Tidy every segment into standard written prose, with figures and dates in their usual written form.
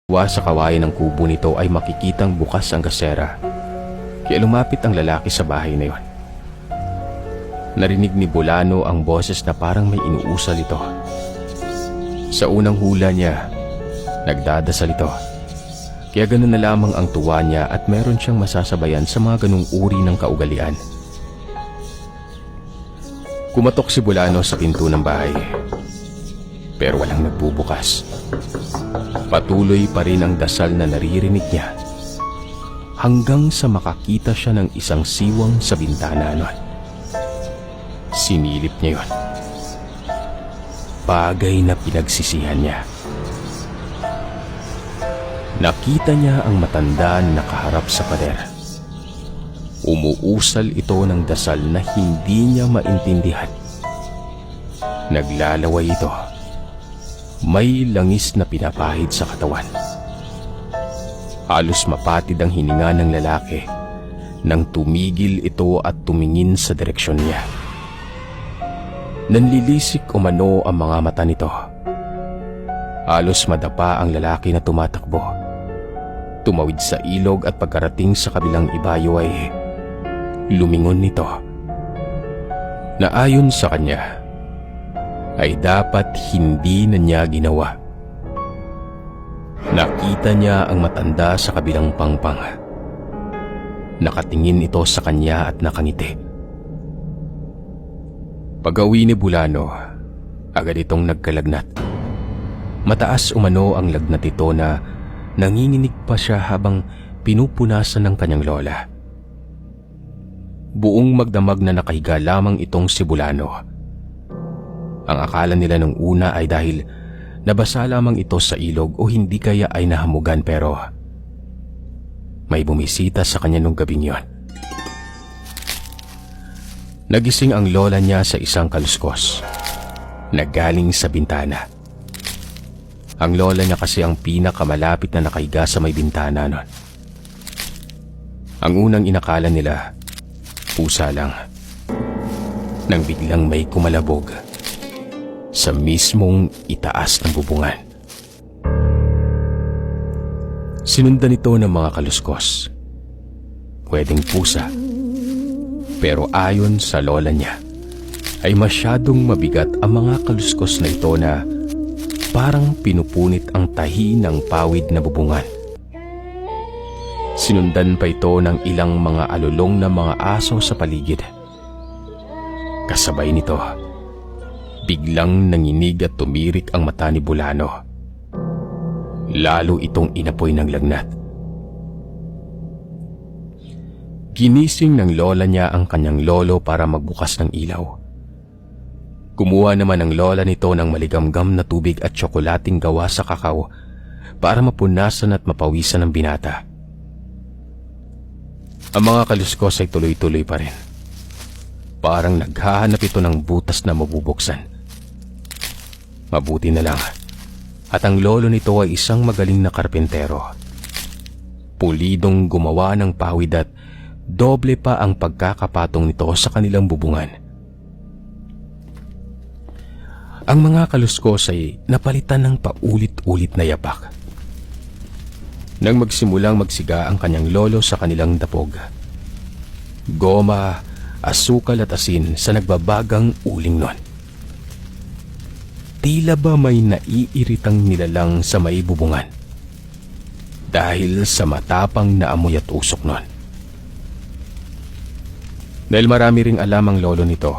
Sa kawayan ng kubo nito ay makikitang bukas ang gasera. Kaya lumapit ang lalaki sa bahay na yon. Narinig ni Bulano ang boses na parang may inuusal ito. Sa unang hula niya, nagdadasal ito. Kaya ganun na lamang ang tuwa niya at meron siyang masasabayan sa mga ganung uri ng kaugalian. Kumatok si Bulano sa pinto ng bahay. Pero walang nagbubukas. Patuloy pa rin ang dasal na naririnig niya hanggang sa makakita siya ng isang siwang sa bintana nun. Sinilip niya yun. Bagay na pinagsisihan niya. Nakita niya ang matanda na nakaharap sa pader. Umuusal ito ng dasal na hindi niya maintindihan. Naglalaway ito. May langis na pinapahid sa katawan. Halos mapatid ang hininga ng lalaki nang tumigil ito at tumingin sa direksyon niya. Nanlilisik umano ang mga mata nito. Halos madapa ang lalaki na tumatakbo. Tumawid sa ilog at pagkarating sa kabilang ibayo ay lumingon nito. Na ayon sa kanya, ay dapat hindi na niya ginawa. Nakita niya ang matanda sa kabilang pangpang. Nakatingin ito sa kanya at nakangiti. Pag-uwi ni Bulano, agad itong nagkalagnat. Mataas umano ang lagnat ito na nanginginig pa siya habang pinupunasan ng kanyang lola. Buong magdamag na nakahiga lamang itong si Bulano. Ang akala nila nung una ay dahil nabasa lamang ito sa ilog o hindi kaya ay nahamugan, pero may bumisita sa kanya nung gabing yon. Nagising ang lola niya sa isang kaluskos na galing sa bintana. Ang lola niya kasi ang pinakamalapit na nakahiga sa may bintana nun. Ang unang inakala nila, pusa lang, nang biglang may kumalabog sa mismong itaas ng bubungan. Sinundan ito ng mga kaluskos. Pwedeng pusa. Pero ayon sa lola niya, ay masyadong mabigat ang mga kaluskos na ito na parang pinupunit ang tahi ng pawid na bubungan. Sinundan pa ito ng ilang mga alulong na mga aso sa paligid. Kasabay nito, biglang nanginig at tumirik ang mata ni Bulano. Lalo itong inapoy ng lagnat. Ginising ng lola niya ang kanyang lolo para magbukas ng ilaw. Kumuha naman ang lola nito ng maligamgam na tubig at tsokolating gawa sa kakao para mapunasan at mapawisan ng binata. Ang mga kaluskos ay tuloy-tuloy pa rin. Parang naghahanap ito ng butas na mabubuksan. Mabuti na lang at ang lolo nito ay isang magaling na karpentero. Pulidong gumawa ng pawid at doble pa ang pagkakapatong nito sa kanilang bubungan. Ang mga kaluskos ay napalitan ng paulit-ulit na yapak. Nang magsimulang magsiga ang kanyang lolo sa kanilang dapog, goma, asukal at asin sa nagbabagang uling nun. Tila ba may naiiritang nilalang sa may bubungan dahil sa matapang na amoy at usok nun. Dahil marami ring alam ang lolo nito,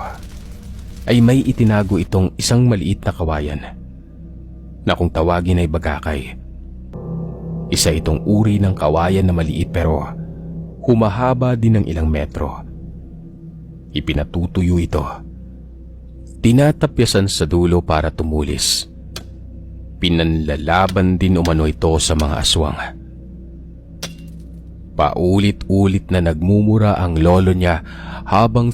ay may itinago itong isang maliit na kawayan na kung tawagin ay bagakay. Isa itong uri ng kawayan na maliit pero humahaba din ng ilang metro. Ipinatutuyo ito. Tinatapyasan sa dulo para tumulis. Pinanlalaban din umano ito sa mga aswang. Paulit-ulit na nagmumura ang lolo niya habang